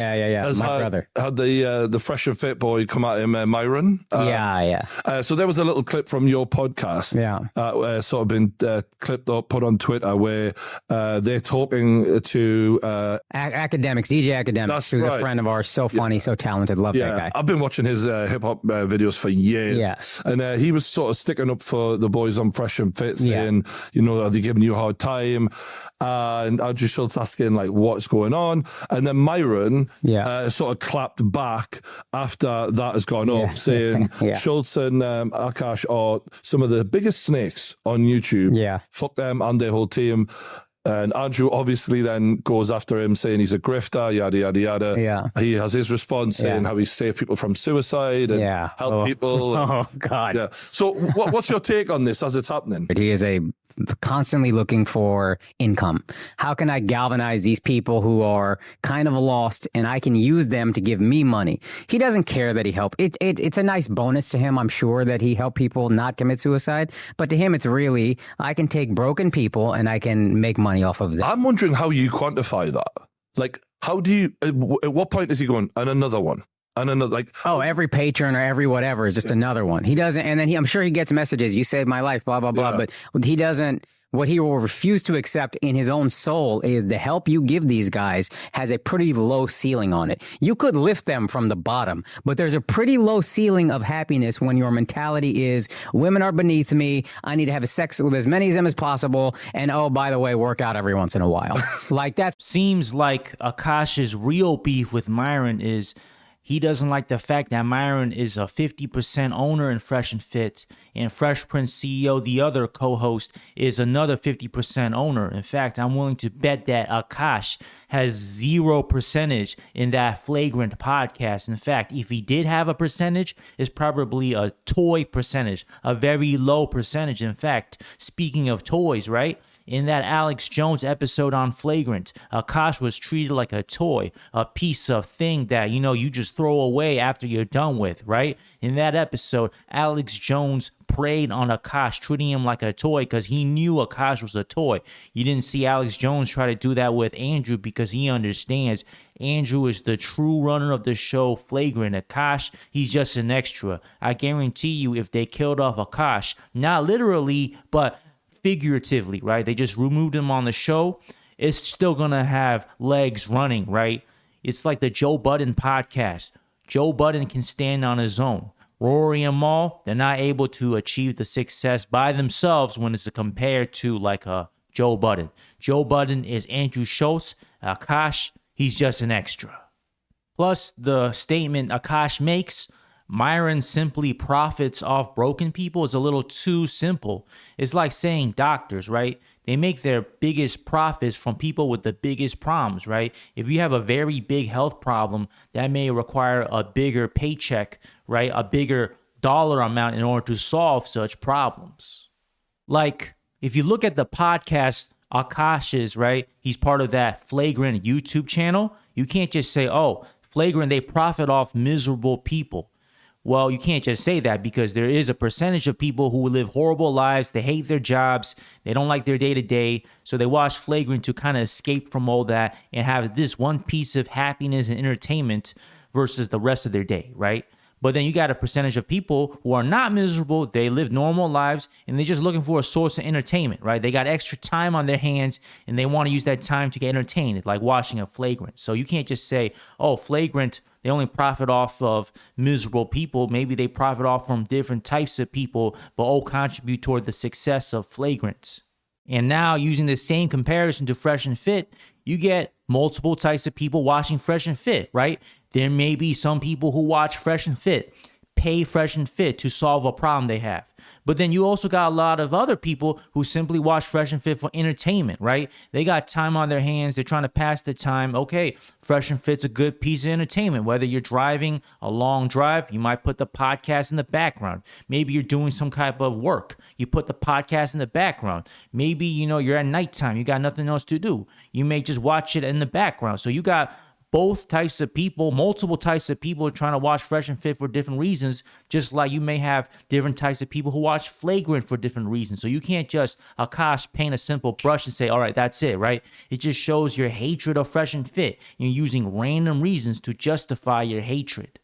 Yeah. has My brother had the fresh and fit boy come at him, Myron. So there was a little clip from your podcast. Sort of been clipped up, put on Twitter, where they're talking to Academics, DJ Academics, who's a friend of ours. So funny, so talented. Love that guy. I've been watching his hip hop videos for years. And he was sort of sticking up for the boys on Fresh and Fit, saying, are they giving you a hard time? And Andrew Schultz asking, like, what's going on? And then Myron sort of clapped back after that has gone up, saying Schultz and Akaash are some of the biggest snakes on YouTube. Fuck them and their whole team. And Andrew obviously then goes after him, saying he's a grifter, yada, yada, yada. He has his response saying how he saved people from suicide and help people. Oh, God. So what's your take on this as it's happening? He is constantly looking for income. How can I galvanize these people who are kind of lost and I can use them to give me money? He doesn't care that he helped. It's a nice bonus to him, I'm sure, that he helped people not commit suicide. But to him, it's really, I can take broken people and I can make money off of them. I'm wondering how you quantify that. Like, how do you, at what point is he going, and another one? And another, like, every patron or every whatever is just another one. He doesn't, and then I'm sure he gets messages, you saved my life, blah, blah, blah. But he doesn't, what he will refuse to accept in his own soul is the help you give these guys has a pretty low ceiling on it. You could lift them from the bottom, but there's a pretty low ceiling of happiness when your mentality is, women are beneath me, I need to have sex with as many of them as possible, and oh, by the way, work out every once in a while. Like that. Seems like Akaash's real beef with Myron is he doesn't like the fact that Myron is a 50% owner in Fresh and Fit, and Fresh Prince CEO, the other co-host, is another 50% owner. In fact, I'm willing to bet that Akaash has 0% in that Flagrant podcast. In fact, if he did have a percentage, it's probably a toy percentage, a very low percentage. In fact, speaking of toys, right? In that Alex Jones episode on Flagrant, Akaash was treated like a toy, a piece of thing that, you just throw away after you're done with, right? In that episode, Alex Jones preyed on Akaash, treating him like a toy because he knew Akaash was a toy. You didn't see Alex Jones try to do that with Andrew because he understands Andrew is the true runner of the show, Flagrant. Akaash, he's just an extra. I guarantee you, if they killed off Akaash, not literally, but figuratively, right? They just removed him on the show. It's still going to have legs running, right? It's like the Joe Budden podcast. Joe Budden can stand on his own. Rory and Mal, they're not able to achieve the success by themselves when it's compared to like a Joe Budden. Joe Budden is Andrew Schultz. Akaash, he's just an extra. Plus, the statement Akaash makes, Myron simply profits off broken people, is a little too simple. It's like saying doctors, right? They make their biggest profits from people with the biggest problems, right? If you have a very big health problem, that may require a bigger paycheck, right? A bigger dollar amount in order to solve such problems. Like, if you look at the podcast Akaash's, right? He's part of that Flagrant YouTube channel. You can't just say, oh, Flagrant, they profit off miserable people. Well, you can't just say that because there is a percentage of people who live horrible lives. They hate their jobs. They don't like their day-to-day. So they watch Flagrant to kind of escape from all that and have this one piece of happiness and entertainment versus the rest of their day, right? But then you got a percentage of people who are not miserable. They live normal lives and they're just looking for a source of entertainment, right? They got extra time on their hands and they want to use that time to get entertained, like watching a Flagrant. So you can't just say, oh, Flagrant, they only profit off of miserable people. Maybe they profit off from different types of people, but all contribute toward the success of Flagrant. And now, using the same comparison to Fresh and Fit, you get multiple types of people watching Fresh and Fit, right? There may be some people who watch Fresh and Fit, pay Fresh and Fit to solve a problem they have. But then you also got a lot of other people who simply watch Fresh and Fit for entertainment, right? They got time on their hands. They're trying to pass the time. Okay, Fresh and Fit's a good piece of entertainment. Whether you're driving a long drive, you might put the podcast in the background. Maybe you're doing some type of work. You put the podcast in the background. Maybe, you're at nighttime. You got nothing else to do. You may just watch it in the background. So you got both types of people, multiple types of people trying to watch Fresh and Fit for different reasons, just like you may have different types of people who watch Flagrant for different reasons. So you can't just, Akaash, paint a simple brush and say, all right, that's it, right? It just shows your hatred of Fresh and Fit. You're using random reasons to justify your hatred.